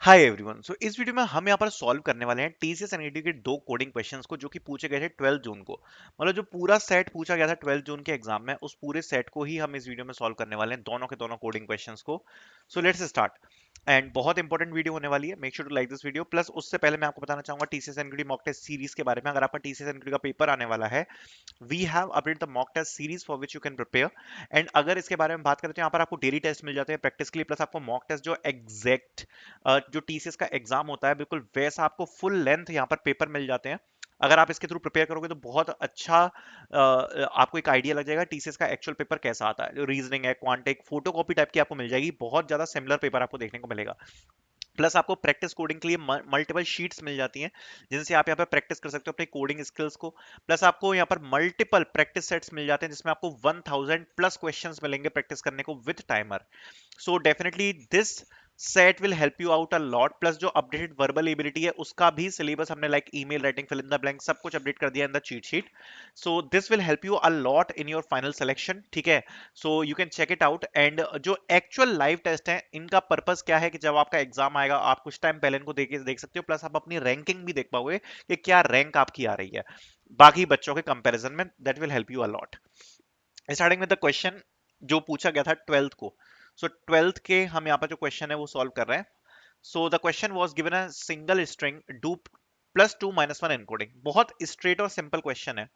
Hi everyone. सो इस video में हम यहाँ पर सॉल्व करने वाले हैं टीसीएस एनईटी के दो कोडिंग क्वेश्चंस को जो कि पूछे गए थे 12 जून को। मतलब जो पूरा सेट पूछा गया था 12 जून के एग्जाम में, उस पूरे सेट को ही हम इस वीडियो में सॉल्व करने वाले हैं, दोनों के दोनों कोडिंग क्वेश्चंस को। So let's start. एंड बहुत इंपॉर्टेंट वीडियो होने वाली है, make sure to like this video. Plus उससे पहले मैं आपको बताना चाहूंगा TCS NET mock test series के बारे में। अगर आपका टीसीएस एनईटी का पेपर आने वाला है, we have update the mock test series for which you can prepare. And अगर इसके बारे में बात करें तो यहाँ पर आपको डेली टेस्ट मिल जाते हैं प्रैक्टिस के लिए, प्लस आपको मॉक टेस्ट जो एग्जैक्ट जो टीसीएस का एग्जाम होता है बिल्कुल वैसा आपको फुल लेंथ यहाँ पर पेपर मिल जाते हैं। अगर आप इसके थ्रू प्रिपेयर करोगे तो बहुत अच्छा आपको एक आइडिया लग जाएगा टीसीएस का एक्चुअल पेपर कैसा आता है। जो रीजनिंग है, क्वांटिक, फोटो कॉपी टाइप की आपको मिल जाएगी, बहुत ज्यादा सिमिलर पेपर आपको देखने को मिलेगा। प्लस आपको प्रैक्टिस कोडिंग के लिए मल्टीपल शीट्स मिल जाती हैं, जिनसे आप यहाँ पर प्रैक्टिस कर सकते हो अपने कोडिंग स्किल्स को। प्लस आपको यहाँ पर मल्टीपल प्रैक्टिस सेट्स मिल जाते हैं, जिसमें आपको 1000 प्लस क्वेश्चंस मिलेंगे प्रैक्टिस करने को with timer. So definitely this set will help you out a lot. Plus जो अपडेटेड वर्बल एबिलिटी है उसका भी सिलेबस हमने like email writing, fill in the blank, सब कुछ अपडेट कर दिया in the cheat sheet. So this will help you a lot in your final selection, ठीक है। So you can check it out. And जो actual live test है, इनका purpose क्या है कि जब आपका एग्जाम आएगा आप कुछ टाइम पहले इनको देख सकते हो, प्लस आप अपनी रैंकिंग भी देख पाओगे कि क्या रैंक आपकी आ रही है बाकी बच्चों के कंपैरिजन में। That will help you a lot. Starting with the question जो पूछा गया था 12th को। सो 12th के हम यहाँ पर जो क्वेश्चन है वो सॉल्व कर रहे हैं। So the question was given a single string do +2 - 1 encoding. बहुत स्ट्रेट और सिंपल क्वेश्चन है,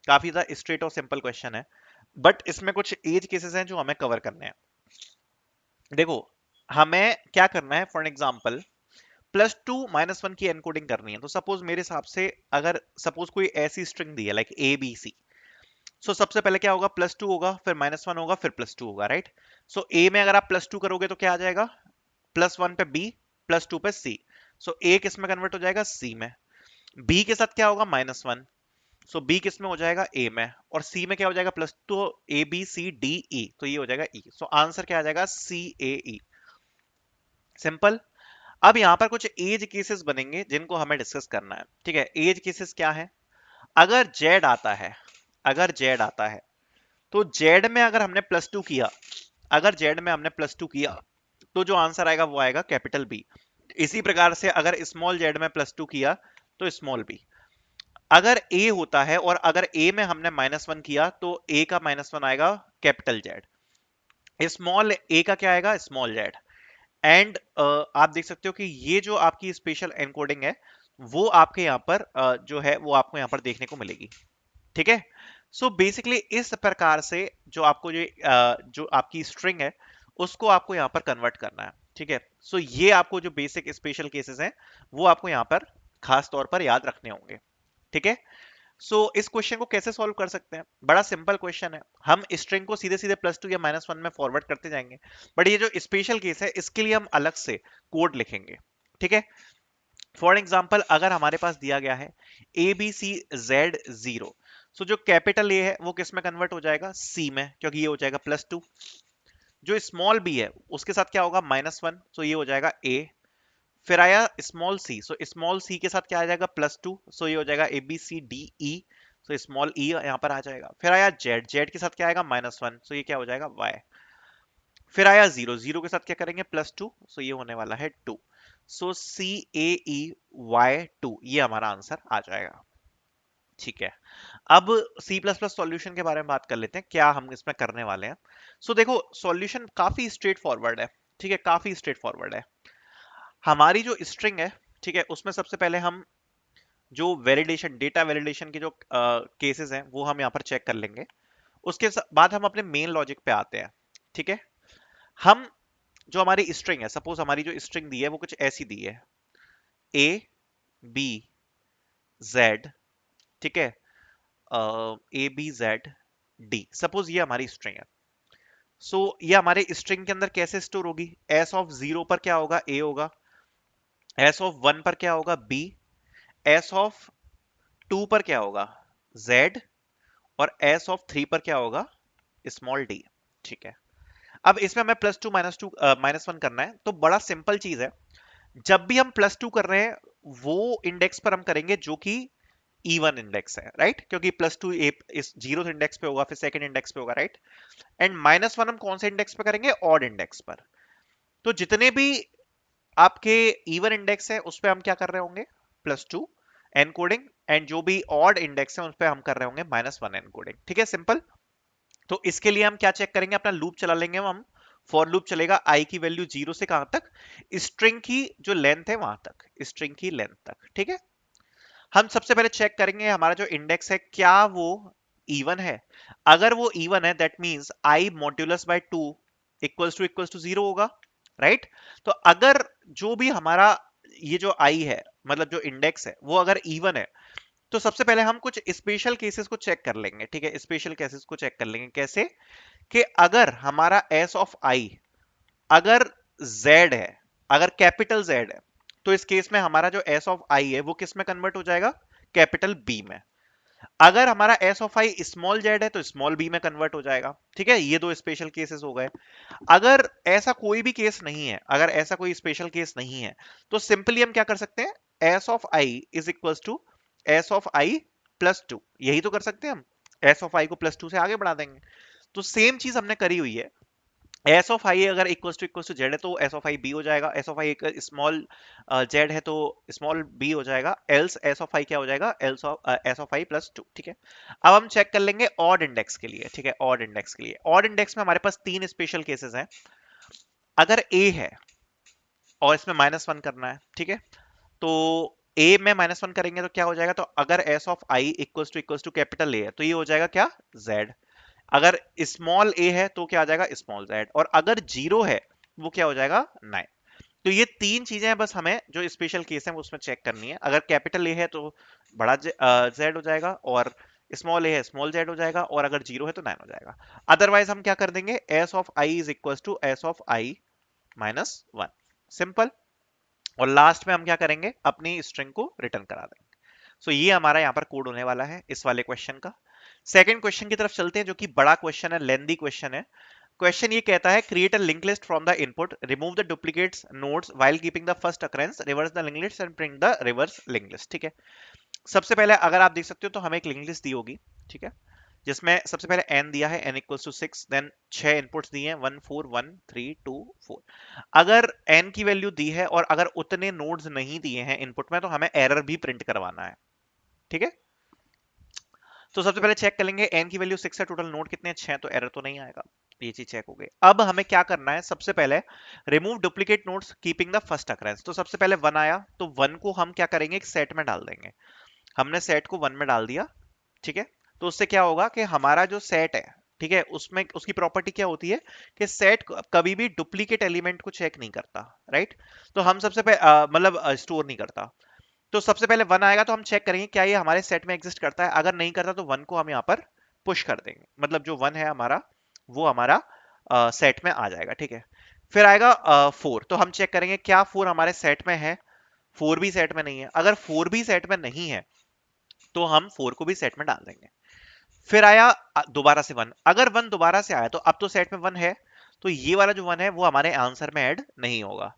काफी ज्यादा स्ट्रेट और सिंपल क्वेश्चन है, बट इसमें कुछ एज केसेस हैं जो हमें कवर करने हैं। देखो, हमें क्या करना है, फॉर एग्जाम्पल +2 - 1 की एनकोडिंग करनी है। तो सपोज मेरे हिसाब से, अगर सपोज कोई ऐसी स्ट्रिंग दी है लाइक ABC, सो सबसे पहले क्या होगा, +2 होगा, फिर -1 होगा, फिर +2 होगा, राइट। सो ए में अगर आप +2 करोगे तो क्या आ जाएगा, +1 पे B, +2 पे C। सो ए किस में कन्वर्ट हो जाएगा, C में। B के साथ क्या होगा, -1। सो B किस में हो जाएगा, A में। और C में क्या हो जाएगा, +2, ABCDE, तो ये हो जाएगा E। सो आंसर क्या आ जाएगा, CAE। सिंपल। अब यहां पर कुछ एज केसेस बनेंगे जिनको हमें डिस्कस करना है, ठीक है। एज केसेस क्या है, अगर जेड आता है, अगर जेड आता है तो जेड में अगर हमने +2 किया, अगर जेड में हमने +2 किया तो जो आंसर आएगा वो आएगा कैपिटल बी। इसी प्रकार से अगर स्मॉल जेड में +2 किया तो स्मॉल बी। अगर ए होता है और अगर ए में हमने -1 किया तो ए का -1 आएगा कैपिटल जेड। स्मॉल ए का क्या आएगा, स्मॉल जेड। एंड आप देख सकते हो कि ये जो आपकी स्पेशल एनकोडिंग है वो आपके यहाँ पर जो है वो आपको यहाँ पर देखने को मिलेगी, ठीक है। सो बेसिकली इस प्रकार से जो आपको जो आपकी स्ट्रिंग है उसको आपको यहाँ पर कन्वर्ट करना है, ठीक है। सो ये आपको जो बेसिक स्पेशल केसेस हैं वो आपको यहाँ पर खास तौर पर याद रखने होंगे, ठीक है। सो इस क्वेश्चन को कैसे सॉल्व कर सकते हैं, बड़ा सिंपल क्वेश्चन है। हम स्ट्रिंग को सीधे सीधे +2 या -1 में फॉरवर्ड करते जाएंगे, बट ये जो स्पेशल केस है इसके लिए हम अलग से कोड लिखेंगे, ठीक है। फॉर एग्जाम्पल अगर हमारे पास दिया गया है ABCZ0, सो जो कैपिटल ए है वो किस में कन्वर्ट हो जाएगा, C में, क्योंकि ये हो जाएगा +2। जो स्मॉल b है उसके साथ क्या होगा, -1, सो ये हो जाएगा A। फिर आया small C, so small C के साथ क्या आ जाएगा, +2, सो ये हो जाएगा ABCDE। सो स्मॉल ई यहाँ पर आ जाएगा। फिर आया जेड, जेड के साथ क्या आएगा, -1, सो ये क्या हो जाएगा, Y। फिर आया जीरो, जीरो के साथ क्या करेंगे, +2, सो ये होने वाला है 2। सो CAEY2, ये हमारा आंसर आ जाएगा, ठीक है। अब C++ सॉल्यूशन के बारे में बात कर लेते हैं, क्या हम इसमें करने वाले हैं। सो देखो, सॉल्यूशन काफी स्ट्रेट फॉरवर्ड है, ठीक है, काफी स्ट्रेट फॉरवर्ड है। हमारी जो स्ट्रिंग है, ठीक है, उसमें सबसे पहले हम जो वैलिडेशन, डेटा वैलिडेशन के जो केसेस हैं वो हम यहाँ पर चेक कर लेंगे। उसके बाद हम अपने मेन लॉजिक पे आते हैं, ठीक है। हम जो हमारी स्ट्रिंग है, सपोज हमारी जो स्ट्रिंग दी है वो कुछ ऐसी दी है, ABZ, ठीक है, ABZD, सपोज ये हमारी स्ट्रिंग है। सो ये हमारे स्ट्रिंग के अंदर कैसे स्टोर होगी, S(0) पर क्या होगा, A होगा, S(1) पर क्या होगा, B, S(2) पर क्या होगा, Z, और S(3) पर क्या होगा, स्मॉल d, ठीक है। अब इसमें हमें +2 -1 करना है, तो बड़ा सिंपल चीज है। जब भी हम +2 कर रहे हैं वो इंडेक्स पर हम करेंगे जो कि E1 इंडेक्स है, राइट, क्योंकि +2 इस 0th इंडेक्स पे होगा, फिर सेकंड इंडेक्स पे होगा, राइट। एंड -1 हम कौन से इंडेक्स पे करेंगे, ऑड इंडेक्स पर। तो जितने भी आपके इवन इंडेक्स है उस पे हम क्या कर रहे होंगे, +2 एनकोडिंग, एंड जो भी ऑड इंडेक्स है उस पे हम कर रहे होंगे -1 एनकोडिंग। ठीक है, सिंपल। तो इसके लिए हम क्या चेक करेंगे, अपना लूप चला लेंगे हम। फॉर लूप चलेगा आई की वैल्यू 0 से कहां तक, स्ट्रिंग की जो लेंथ है वहां तक, स्ट्रिंग की लेंथ तक। ठीक है, हम सबसे पहले चेक करेंगे हमारा जो इंडेक्स है क्या वो इवन है। अगर वो इवन है that means I modulus by 2 equals to 0 होगा, राइट। तो अगर जो भी हमारा ये जो आई है, मतलब जो इंडेक्स है वो अगर इवन है, तो सबसे पहले हम कुछ स्पेशल केसेस को चेक कर लेंगे। ठीक है, स्पेशल केसेस को चेक कर लेंगे कैसे, कि अगर हमारा एस ऑफ आई अगर z है, अगर कैपिटल Z है, तो इस केस में हमारा जो s ऑफ i है वो किस में कन्वर्ट हो जाएगा, कैपिटल B में। अगर हमारा s of i small z है तो स्मॉल b में कन्वर्ट हो जाएगा। ठीक है, ये दो स्पेशल केसेस हो गए। अगर ऐसा कोई भी केस नहीं है, अगर ऐसा कोई स्पेशल केस नहीं है, तो सिंपली हम क्या कर सकते हैं, s of i is equal to s of i +2, यही तो कर सकते हैं हम, s ऑफ i को +2 से आगे बढ़ा देंगे। तो सेम चीज हमने करी हुई है। एस ऑफ आई अगर इक्वल्स टू जेड है तो एस ऑफ आई बी हो जाएगा, एस ऑफ आई एक स्मॉल जेड है तो स्मॉल बी हो जाएगा, एल्स एस ऑफ आई क्या हो जाएगा, एल्स ऑफ एस ऑफ आई +2। ठीक है, अब हम चेक कर लेंगे ऑड इंडेक्स के लिए। ठीक है, ऑड इंडेक्स के लिए, ऑड इंडेक्स में हमारे पास 3 स्पेशल केसेस हैं। अगर ए है और इसमें -1 करना है, ठीक है, तो ए में -1 करेंगे तो क्या हो जाएगा, तो अगर S of I equals to capital A है तो ये हो जाएगा क्या, जेड। अगर स्मॉल ए है तो क्या आ जाएगा, स्मॉल जेड। और अगर 0 है वो क्या हो जाएगा, 9। तो ये 3 चीजें हैं बस, हमें जो स्पेशल केस है वो उसमें चेक करनी है। अगर कैपिटल ए है तो बड़ा जेड हो जाएगा, और स्मॉल ए है स्मॉल जेड हो जाएगा, और अगर 0 है तो 9 हो जाएगा। अदरवाइज हम क्या कर देंगे, S of I is equal to S of I -1, simple. और लास्ट में हम क्या करेंगे, अपनी स्ट्रिंग को रिटर्न करा देंगे। सो ये हमारा यहाँ पर कोड होने वाला है इस वाले क्वेश्चन का। सेकंड क्वेश्चन की तरफ चलते हैं, जो कि बड़ा क्वेश्चन है, लेंदी क्वेश्चन है। क्वेश्चन ये कहता है, create a link list from the input, remove the duplicates nodes while keeping the first occurrence, reverse the link list and print the reverse link list. ठीक है, सबसे पहले अगर आप देख सकते हो तो हमें एक लिंक लिस्ट दी होगी। ठीक है, जिसमें सबसे पहले n दिया है, n equals to 6, then 6 inputs दिए हैं, 1 4 1 3 2 4। अगर n की वैल्यू दी है और अगर उतने नोड्स नहीं दिए हैं इनपुट में, तो हमें एरर भी प्रिंट करवाना है। ठीक है, तो सबसे पहले चेक कर लेंगे n की वैल्यू 6 है, टोटल नोड कितने हैं, 6, तो एरर तो नहीं आएगा। ये चीज चेक हो गई। अब हमें क्या करना है, सबसे पहले remove duplicate nodes keeping the first occurrence. तो सबसे पहले 1 आया तो 1 को हम क्या करेंगे, एक सेट में डाल देंगे। हमने सेट को 1 में डाल दिया। ठीक है, तो उससे क्या होगा कि हमारा जो सेट है, ठीक है, उसमें उसकी प्रॉपर्टी क्या होती है कि सेट कभी भी डुप्लीकेट एलिमेंट को चेक नहीं करता, राइट। तो हम सबसे पहले मतलब स्टोर नहीं करता। तो सबसे पहले 1 आएगा तो हम चेक करेंगे क्या ये हमारे सेट में एग्जिस्ट करता है। अगर नहीं करता तो 1 को हम यहाँ पर पुश कर देंगे, मतलब जो 1 है हमारा वो हमारा सेट में आ जाएगा। ठीक है, फिर आएगा 4, तो हम चेक करेंगे क्या 4 हमारे सेट में है, 4 भी सेट में नहीं है। अगर 4 भी सेट में नहीं है तो हम 4 को भी सेट में डाल देंगे। फिर आया दोबारा से 1, अगर 1 दोबारा से आया तो अब तो सेट में 1 है, तो ये वाला जो 1 है वो हमारे आंसर में ऐड नहीं होगा।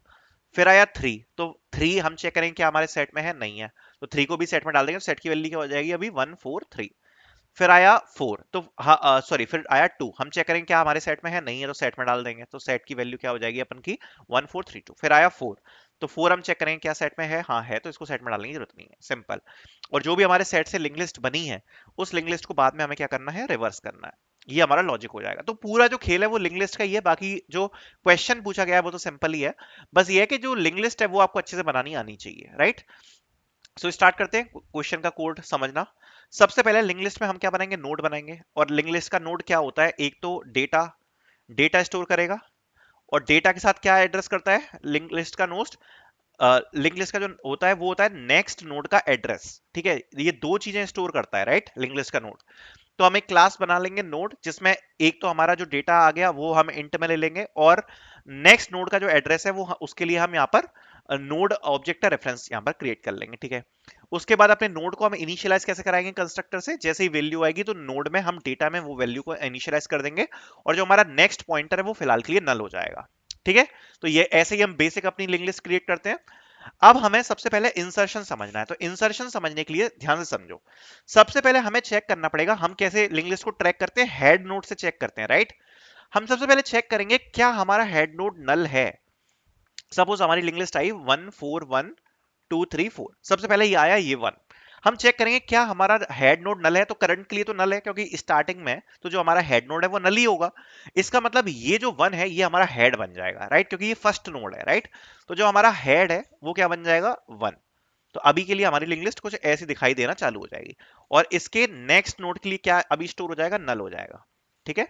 फिर आया 3, तो 3 हम चेक करेंगे क्या हमारे सेट में है, नहीं है, तो 3 को भी सेट में डाल देंगे। सेट की वैल्यू क्या हो जाएगी अभी, 1 4 3। फिर आया 4, तो हाँ सॉरी, फिर आया 2, हम चेक करेंगे क्या हमारे सेट में है, नहीं है, तो सेट में डाल देंगे। तो सेट की वैल्यू क्या हो जाएगी अपन की, 1 4 3 2। फिर आया 4, तो 4 हम चेक करेंगे क्या सेट में है, हाँ है, तो इसको सेट में डालने की जरूरत नहीं है, सिंपल। और जो भी हमारे सेट से लिंक लिस्ट बनी है, उस लिंक लिस्ट को बाद में हमें क्या करना है, रिवर्स करना है। ये हमारा लॉजिक हो जाएगा। तो पूरा जो खेल है वो लिंक लिस्ट का ही है, बाकी जो क्वेश्चन पूछा गया है वो तो सिंपल ही है। बस ये है कि जो लिंक लिस्ट है वो आपको अच्छे से बनानी आनी चाहिए, राइट। सो स्टार्ट करते हैं क्वेश्चन का कोड समझना। सबसे पहले लिंक लिस्ट में हम क्या बनाएंगे, नोड बनाएंगे। और लिंक लिस्ट का नोड क्या होता है, एक तो डेटा, डेटा स्टोर करेगा, और डेटा के साथ क्या एड्रेस करता है लिंक लिस्ट का नोड, लिंक लिस्ट का जो होता है वो होता है नेक्स्ट नोड का एड्रेस। ठीक है, ये दो चीजें स्टोर करता है, राइट, लिंक लिस्ट का नोड। तो हम एक क्लास बना लेंगे नोड, जिसमें एक तो हमारा जो डेटा आ गया वो हम इंट में ले लेंगे, और नेक्स्ट नोड का जो एड्रेस है वो उसके लिए हम यहाँ पर नोड ऑब्जेक्ट का रेफरेंस यहाँ पर क्रिएट कर लेंगे। ठीक है, उसके बाद अपने नोड को हम इनिशियलाइज कैसे कराएंगे कंस्ट्रक्टर से, जैसे ही वैल्यू आएगी तो नोड में हम डेटा में वो वैल्यू को इनिशियलाइज कर देंगे, और जो हमारा नेक्स्ट पॉइंटर है वो फिलहाल के लिए नल हो जाएगा। ठीक है, तो ये ऐसे ही हम बेसिक अपनी लिंक लिस्ट क्रिएट करते हैं। अब हमें सबसे पहले इंसर्शन समझना है। तो इंसर्शन समझने के लिए ध्यान से समझो। सबसे पहले हमें चेक करना पड़ेगा, हम कैसे लिंक लिस्ट को ट्रैक करते हैं, हेड नोड से चेक करते हैं, राइट। हम सबसे पहले चेक करेंगे क्या हमारा हेड नोड नल है। सपोज हमारी लिंक लिस्ट आई 1 4 1 2 3 4, सबसे पहले ये आया ये 1। हम चेक करेंगे क्या हमारा हेड नोड नल है, तो करंट के लिए तो नल है क्योंकि स्टार्टिंग में तो जो हमारा हेड नोड है वो नल ही होगा। इसका मतलब ये जो 1 है ये हमारा हेड बन जाएगा, राइट, क्योंकि ये फर्स्ट नोड है, राइट। तो जो हमारा हेड है वो क्या बन जाएगा 1। तो अभी के लिए हमारी लिंक लिस्ट कुछ ऐसी दिखाई देना चालू हो जाएगी। और इसके नेक्स्ट नोड के लिए क्या अभी स्टोर हो जाएगा, नल हो जाएगा, ठीक है।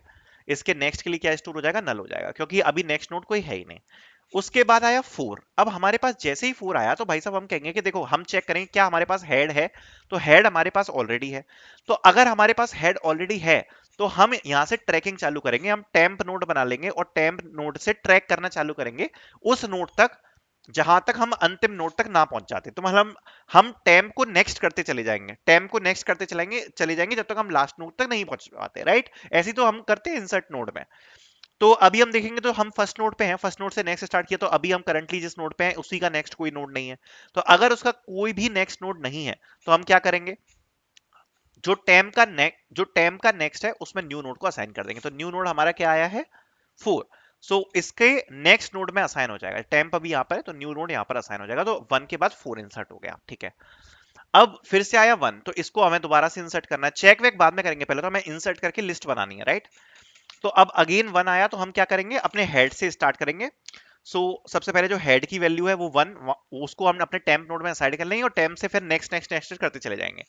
इसके नेक्स्ट के लिए क्या स्टोर हो जाएगा, नल हो जाएगा, क्योंकि अभी नेक्स्ट नोड कोई है ही नहीं। उसके बाद आया 4। अब हमारे पास जैसे ही 4 आया तो भाई साहब हम कहेंगे कि देखो हम चेक करेंगे क्या हमारे पास हेड है, तो हेड हमारे पास ऑलरेडी है। तो अगर हमारे पास हेड ऑलरेडी है तो हम यहां से ट्रैकिंग चालू करेंगे, हम टेम्प नोड बना लेंगे और टेम्प नोड से ट्रैक करना चालू करेंगे उस नोड तक जहां तक हम अंतिम नोड तक ना पहुंच जाते। तो मतलब हम टेम्प को नेक्स्ट करते चले जाएंगे, टेम्प को नेक्स्ट करते चले जाएंगे जब तक हम लास्ट नोड तक नहीं पहुंच पाते, राइट। ऐसे तो हम करते हैं इंसर्ट नोड में। तो अभी हम देखेंगे तो हम फर्स्ट नोड पे हैं, फर्स्ट नोड से नेक्स्ट स्टार्ट किया, तो अभी हम करंटली जिस नोड पे हैं उसी का नेक्स्ट कोई नोड नहीं है। तो अगर उसका कोई भी नेक्स्ट नोड नहीं है तो हम क्या करेंगे, जो टेम का नेक्स्ट है उसमें न्यू नोड को असाइन कर देंगे। तो न्यू नोड हमारा क्या आया है 4। सो इसके नेक्स्ट नोड में असाइन हो जाएगा, टेम्प अभी यहाँ पर है तो न्यू नोड यहाँ पर असाइन हो जाएगा। तो 1 के बाद 4 इंसर्ट हो गया, ठीक है। अब फिर से आया 1, तो इसको हमें दोबारा से इंसर्ट करना है, चेक वेक बाद में करेंगे, पहले तो हमें इंसर्ट करके लिस्ट बनानी है, राइट। तो अब अगेन 1 आया तो हम क्या करेंगे, अपने हेड से स्टार्ट करेंगे। सबसे पहले जो हेड की वैल्यू है वो 1, उसको हम अपने टेम्प नोड में असाइन कर लेंगे और टेम्प से फिर नेक्स्ट नेक्स्ट नेक्स्ट करते चले जाएंगे।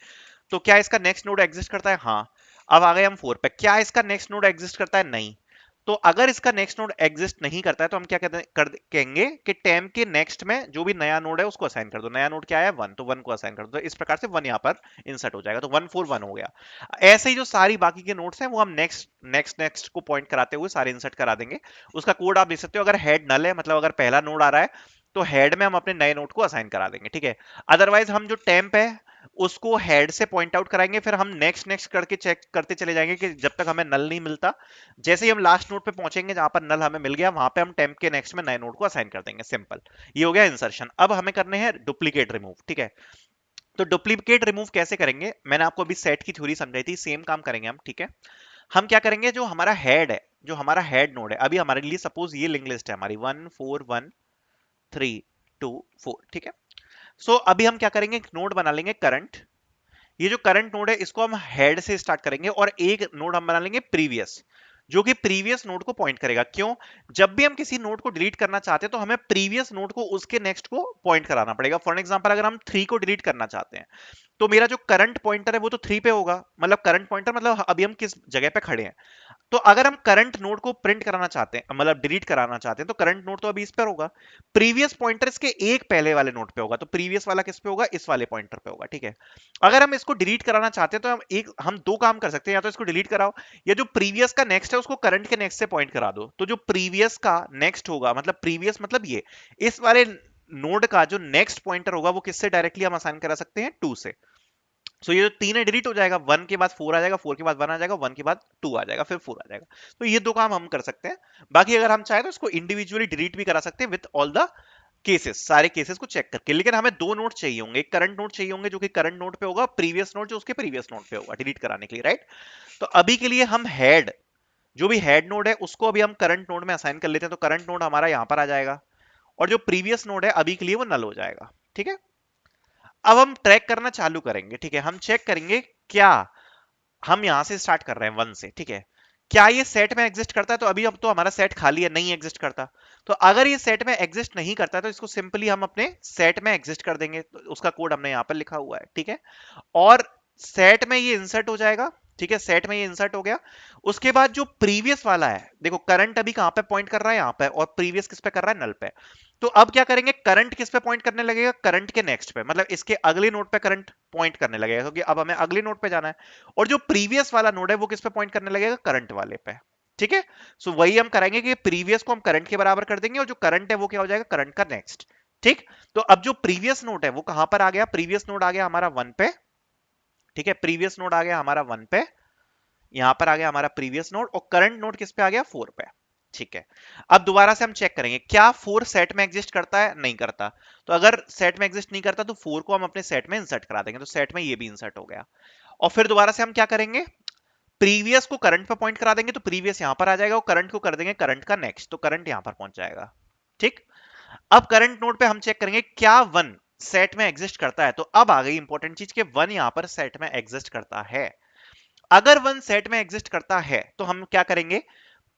तो क्या इसका नेक्स्ट नोड एग्जिस्ट करता है, हाँ। अब आ गए हम 4 पे, क्या इसका नेक्स्ट नोड एग्जिस्ट करता है, नहीं। तो अगर इसका नेक्स्ट नोड एग्जिस्ट नहीं करता है तो हम क्या कहेंगे कि टेम के नेक्स्ट में जो भी नया नोड है उसको असाइन कर दो। नया नोड क्या है 1, तो 1 को असाइन कर दो। तो इस प्रकार से 1 यहाँ पर इंसर्ट हो जाएगा, तो 1 4 1 हो गया। ऐसे ही जो सारी बाकी के नोड्स हैं वो हम नेक्स्ट नेक्स्ट नेक्स्ट को पॉइंट कराते हुए सारे इंसर्ट करा देंगे। उसका कोड आप देख सकते हो, अगर हेड नल है मतलब अगर पहला नोड आ रहा है तो हेड में हम अपने नए नोड को असाइन करा देंगे, ठीक है। अदरवाइज हम जो टेम्प है उसको हेड से पॉइंट आउट कराएंगे, फिर हम नेक्स्ट नेक्स्ट करके चेक करते चले जाएंगे कि जब तक हमें नल नहीं मिलता। जैसे ही हम लास्ट नोड पे पहुंचेंगे जहां पर नल हमें मिल गया वहां पे हम टेम्प के नेक्स्ट में नए नोड को असाइन कर देंगे, सिंपल। ये हो गया इंसर्शन। अब हमें करने हैं डुप्लीकेट रिमूव, ठीक है। तो डुप्लीकेट रिमूव कैसे करेंगे, मैंने आपको अभी सेट की थ्योरी समझाई थी, सेम काम करेंगे हम, ठीक है। हम क्या करेंगे, जो हमारा हेड है, जो हमारा हेड नोड है, अभी हमारे लिए सपोज ये लिंक लिस्ट है हमारी 1 4 1 3 2 4, ठीक है। अभी हम क्या करेंगे, एक नोड बना लेंगे करंट। ये जो करंट नोड है इसको हम हेड से स्टार्ट करेंगे और एक नोड हम बना लेंगे प्रीवियस, जो कि प्रीवियस नोड को पॉइंट करेगा। क्यों, जब भी हम किसी नोड को डिलीट करना चाहते हैं तो हमें प्रीवियस नोड को उसके नेक्स्ट को पॉइंट कराना पड़ेगा। फॉर एग्जांपल अगर हम 3 को डिलीट करना चाहते हैं तो मेरा जो करंट पॉइंटर है वो तो 3 पे होगा, मतलब करंट पॉइंटर मतलब अभी हम किस जगह पे खड़े हैं। तो अगर हम करंट नोड को प्रिंट कराना चाहते हैं, मतलब डिलीट कराना चाहते हैं, तो करंट नोड तो अभी इस पर होगा, प्रीवियस पॉइंटर इसके एक पहले वाले नोड पे होगा, तो प्रीवियस वाला किस पे होगा, इस वाले पॉइंटर पे होगा, ठीक है। अगर हम इसको डिलीट कराना चाहते हैं तो हम दो काम कर सकते हैं, या तो इसको डिलीट कराओ या जो प्रीवियस का नेक्स्ट है उसको करंट के नेक्स्ट से पॉइंट करा दो। तो जो प्रीवियस का नेक्स्ट होगा, मतलब प्रीवियस मतलब ये इस वाले नोड का जो नेक्स्ट पॉइंटर होगा वो किससे डायरेक्टली हम असाइन करा सकते हैं, 2 से। ये जो 3 है डिलीट हो जाएगा, 1 के बाद 4 आ जाएगा, 4 के बाद 1 आ जाएगा, 1 के बाद 2 आ जाएगा, फिर 4 आ जाएगा। तो ये दो काम हम कर सकते हैं। बाकी अगर हम चाहे तो इसको इंडिविजुअली डिलीट भी करा सकते हैं विद ऑल द केसेस, सारे केसेस को चेक करके। लेकिन हमें दो नोट चाहिए होंगे, एक करंट नोट चाहिए होंगे जो कि करंट नोट पे होगा, प्रीवियस नोट जो उसके प्रीवियस नोट पे होगा डिलीट कराने के लिए, राइट। तो अभी के लिए हम हेड, जो भी हेड नोड है उसको अभी हम करंट नोड में असाइन कर लेते हैं, तो करंट नोड हमारा यहां पर आ जाएगा और जो प्रीवियस नोड है अभी के लिए वो नल हो जाएगा, ठीक है। अब हम ट्रैक करना चालू करेंगे, ठीक है। हम चेक करेंगे क्या हम यहां से स्टार्ट कर रहे हैं 1 से, ठीक है। क्या ये सेट में एग्जिस्ट करता है, तो अभी अब तो हमारा सेट खाली है, नहीं एग्जिस्ट करता। तो अगर ये सेट में एग्जिस्ट नहीं करता तो इसको सिंपली हम अपने सेट में एग्जिस्ट कर देंगे, तो उसका कोड हमने यहां पर लिखा हुआ है, ठीक है। और सेट में ये इंसर्ट हो जाएगा, ठीक है, सेट में ये इंसर्ट हो गया। उसके बाद जो प्रीवियस वाला है, देखो करंट अभी कहां पे पॉइंट कर रहा है, यहां पे, और प्रीवियस किस पे कर रहा है, नल पे। तो अब क्या करेंगे, करंट किस पे पॉइंट करने लगेगा, करंट के नेक्स्ट पे, मतलब इसके अगले नोड पे करंट पॉइंट करने लगेगा, क्योंकि अब हमें अगले नोड पे जाना है। और जो प्रीवियस वाला नोड है वो किस पे पॉइंट करने लगेगा, करंट वाले पे, ठीक है। वही हम कराएंगे कि प्रीवियस को हम करंट के बराबर कर देंगे और जो करंट है वो क्या हो जाएगा, करंट का नेक्स्ट, ठीक। तो अब जो प्रीवियस नोड है वो कहां पर आ गया, प्रीवियस नोड आ गया हमारा 1 पे, ठीक है। प्रीवियस नोड आ गया हमारा 1 पे, यहां पर आ गया हमारा प्रीवियस नोड, और करंट नोड किस पे आ गया, 4 पे, ठीक है। अब दोबारा से हम चेक करेंगे क्या 4 सेट में एग्जिस्ट करता है, नहीं करता। तो अगर सेट में एग्जिस्ट नहीं करता तो 4 को हम अपने सेट में इंसर्ट करा देंगे, तो सेट में ये भी इंसर्ट हो गया। और फिर दोबारा से हम क्या करेंगे, प्रीवियस को करंट पे पॉइंट करा देंगे, तो प्रीवियस यहां पर आ जाएगा, और करंट को कर देंगे करंट का नेक्स्ट, तो करंट यहां पर पहुंच जाएगा, ठीक। अब करंट नोड पे हम चेक करेंगे क्या वन सेट में एग्जिस्ट करता है। तो अब आ गई इंपॉर्टेंट चीज कि वन यहां पर सेट में एग्जिस्ट करता है। अगर वन सेट में एग्जिस्ट करता है तो हम क्या करेंगे,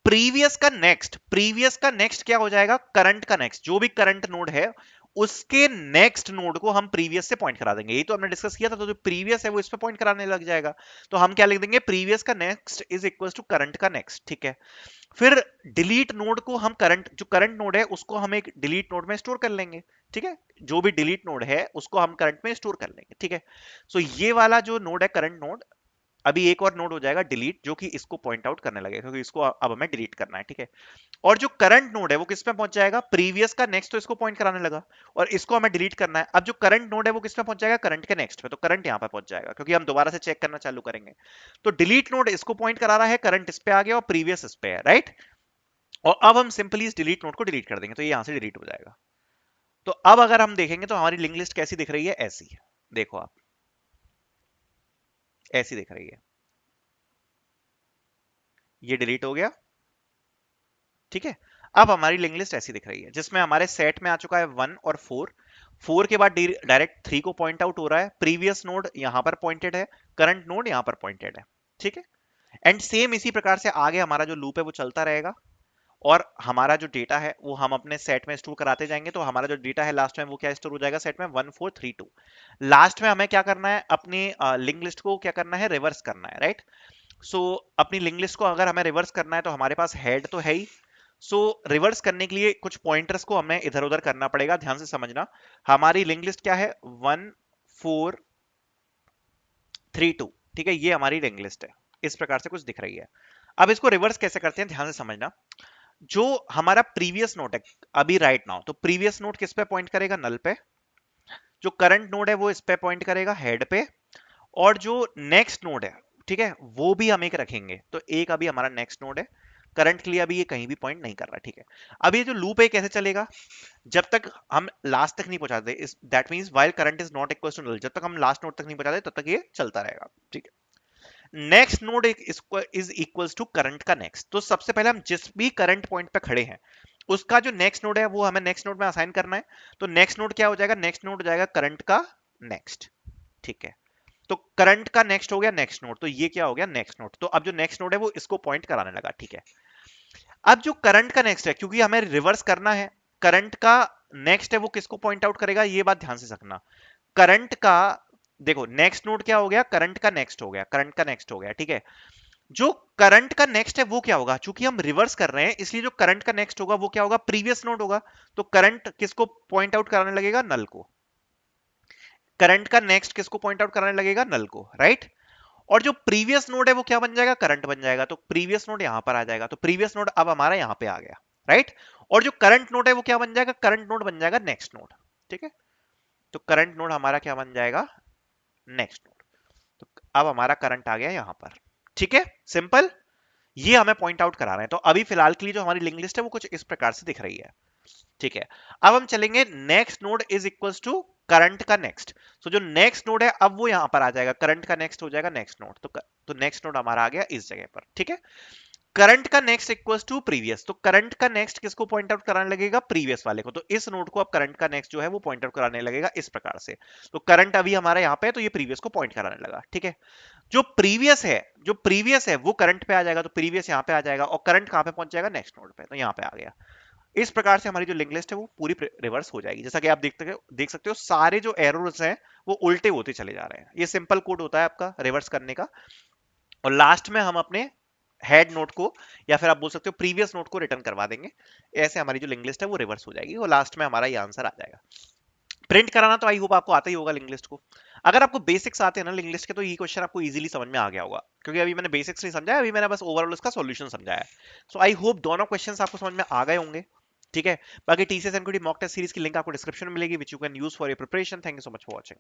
प्रीवियस का नेक्स्ट क्या हो जाएगा, करंट का नेक्स्ट, जो भी करंट नोड है उसके नेक्स्ट नोड को हम प्रीवियस से पॉइंट करा देंगे। यही तो हमने डिस्कस किया था, तो जो प्रीवियस है वो इस पे पॉइंट कराने लग जाएगा। तो हम क्या लिख देंगे, प्रीवियस का next is equal to current का नेक्स्ट। ठीक है, फिर डिलीट नोड को हम करंट, जो करंट नोड है उसको हम एक डिलीट नोड में स्टोर कर लेंगे। ठीक है, जो भी डिलीट नोड है उसको हम करंट में स्टोर कर लेंगे। ठीक है, सो ये वाला जो नोड है करंट नोड, अभी एक और नोड हो जाएगा डिलीट, जो कि इसको पॉइंट आउट करने लगेगा, क्योंकि इसको अब हमें डिलीट करना है। ठीक है, और जो करंट नोड है वो किस में पहुंच जाएगा, प्रीवियस का नेक्स्ट, तो इसको पॉइंट कराने लगा, और इसको हमें डिलीट करना है। अब जो करंट नोड है वो किस में पहुंच जाएगा, करंट के नेक्स्ट पे, तो करंट यहां पे पहुंच जाएगा, क्योंकि हम दोबारा से चेक करना चालू करेंगे। तो डिलीट नोड इसको पॉइंट करा रहा है, करंट इस पे आ गया और प्रीवियस इस पे है, राइट। और अब हम सिंपली इस डिलीट नोड को डिलीट कर देंगे, तो ये यहां से डिलीट हो जाएगा। तो अब अगर हम देखेंगे तो हमारी लिंक लिस्ट कैसी दिख रही है, ऐसी। देखो आप, ऐसी दिख रही है, ये डिलीट हो गया। ठीक है, अब हमारी लिंक लिस्ट ऐसी दिख रही है, जिसमें हमारे सेट में आ चुका है 1 और 4। 4 के बाद डायरेक्ट 3 को पॉइंट आउट हो रहा है, प्रीवियस नोड यहां पर पॉइंटेड है, करंट नोड यहां पर पॉइंटेड है। ठीक है, एंड सेम इसी प्रकार से आगे हमारा जो लूप है वो चलता रहेगा, और हमारा जो डेटा है वो हम अपने सेट में स्टोर कराते जाएंगे। तो हमारा जो डेटा है लास्ट में वो क्या स्टोर हो जाएगा सेट में, 1 4 3 2। लास्ट में हमें क्या करना है, अपनी लिंक लिस्ट को क्या करना है, रिवर्स करना है, राइट। सो अपनी लिंक लिस्ट को अगर हमें रिवर्स करना है तो हमारे पास हेड तो है ही। सो रिवर्स करने के लिए कुछ पॉइंटर्स को हमें इधर उधर करना पड़ेगा, ध्यान से समझना। हमारी लिंक लिस्ट क्या है, 1 4 3 2। ठीक है, ये हमारी लिंक लिस्ट है, इस प्रकार से कुछ दिख रही है। अब इसको रिवर्स कैसे करते हैं, ध्यान से समझना। जो हमारा प्रीवियस नोट है अभी राइट नाउ, तो प्रीवियस नोट किस पे पॉइंट करेगा, नल पे। जो करंट नोड है वो इस पे पॉइंट करेगा, हेड पे। और जो नेक्स्ट नोड है, ठीक है, वो भी हम एक रखेंगे। तो एक अभी हमारा नेक्स्ट नोड है, करंट के लिए अभी ये कहीं भी पॉइंट नहीं कर रहा। ठीक है, अब ये जो लूप है कैसे चलेगा, जब तक हम लास्ट तक नहीं पहुंचाते, इस that means while current is not equal to null, जब तक हम लास्ट नोड तक नहीं पहुंचाते तब तक ये चलता रहेगा। ठीक है, next node is equals to current का नेक्स्ट। तो सबसे पहले हम जिस भी करंट पॉइंट पे खड़े हैं उसका जो नेक्स्ट नोड है वो हमें नेक्स्ट नोड में असाइन करना है। तो नेक्स्ट नोड क्या हो जाएगा, नेक्स्ट नोड हो जाएगा करंट का नेक्स्ट। ठीक है, तो करंट का नेक्स्ट हो गया नेक्स्ट नोड, तो ये क्या हो गया, नेक्स्ट नोड। तो अब जो नेक्स्ट नोड है वो इसको पॉइंट कराने लगा। ठीक है, अब जो करंट का नेक्स्ट है, क्योंकि हमें रिवर्स करना है, करंट का नेक्स्ट है वो किसको पॉइंट आउट करेगा, ये बात ध्यान से रखना। करंट का, देखो नेक्स्ट नोड क्या हो गया, करंट का नेक्स्ट हो गया, करंट का नेक्स्ट हो गया। ठीक है, जो करंट का नेक्स्ट है वो क्या होगा, चूंकि हम रिवर्स कर रहे हैं इसलिए जो करंट का नेक्स्ट होगा वो क्या होगा, प्रीवियस नोड होगा। तो करंट किसको पॉइंट आउट कराने लगेगा, नल को। करंट का नेक्स्ट किसको पॉइंट आउट कराने लगेगा, नल को, राइट। और जो प्रीवियस नोड है वो क्या बन जाएगा, करंट बन जाएगा। तो प्रीवियस नोड यहां पर आ जाएगा, तो प्रीवियस नोड अब हमारा यहां पे आ गया, राइट। और जो करंट नोड है वो क्या बन जाएगा, करंट नोड बन जाएगा नेक्स्ट नोड। ठीक है, तो करंट नोड हमारा क्या बन जाएगा, नेक्स्ट नोड। तो अब हमारा करंट आ गया यहां पर। ठीक है, सिंपल, ये हमें पॉइंट आउट करा रहे हैं। तो अभी फिलहाल के लिए जो हमारी लिंक लिस्ट है वो कुछ इस प्रकार से दिख रही है। ठीक है, अब हम चलेंगे next node is equals to current का नेक्स्ट। सो जो नेक्स्ट नोड है अब वो यहां पर आ जाएगा, करंट का नेक्स्ट हो जाएगा नेक्स्ट नोड। तो नेक्स्ट नोड हमारा आ गया इस जगह पर। ठीक है, करंट का नेक्स्ट इक्वल्स टू प्रीवियस, तो करंट का नेक्स्ट किसको पॉइंट आउट कराने लगेगा, प्रीवियस वाले को। तो इस नोड को अब करंट का नेक्स्ट जो है वो पॉइंट आउट कराने लगेगा इस प्रकार से। तो करंट अभी हमारा यहाँ पे है, तो ये प्रीवियस को पॉइंट कराने लगा। ठीक है, जो प्रीवियस है वो करंट पे आ जाएगा, तो प्रीवियस यहाँ पे आ जाएगा, और करंट कहाँ पे पहुंच जाएगा, नेक्स्ट नोड पे, तो यहाँ पे आ गया। इस प्रकार से हमारी जो लिंक लिस्ट है वो पूरी रिवर्स हो जाएगी। जैसा कि आप देख सकते हो सारे जो एरोस हैं वो उल्टे होते चले जा रहे हैं। ये सिंपल कोड होता है आपका रिवर्स करने का। और लास्ट में हम अपने हेड नोट को, या फिर आप बोल सकते हो प्रीवियस नोट को रिटर्न करवा देंगे। ऐसे हमारी जो लिंक लिस्ट है वो रिवर्स हो जाएगी, और लास्ट में हमारा ये आंसर आ जाएगा। प्रिंट कराना तो आई होप आपको आता ही होगा लिंक लिस्ट को। अगर आपको बेसिक्स आते हैं ना लिंक लिस्ट के, तो ये क्वेश्चन आपको इजीली समझ में आ गया होगा, क्योंकि अभी मैंने बेसिक्स नहीं समझाया, अभी मैंने बस ओवरऑल उसका सॉल्यूशन समझाया है। सो आई होप दोनों क्वेश्चंस आपको समझ में आ गए होंगे। ठीक है, बाकी TCS NQT mock test series की लिंक आपको डिस्क्रिप्शन में मिलेगी, which you can use for your preparation. Thank you so much for watching.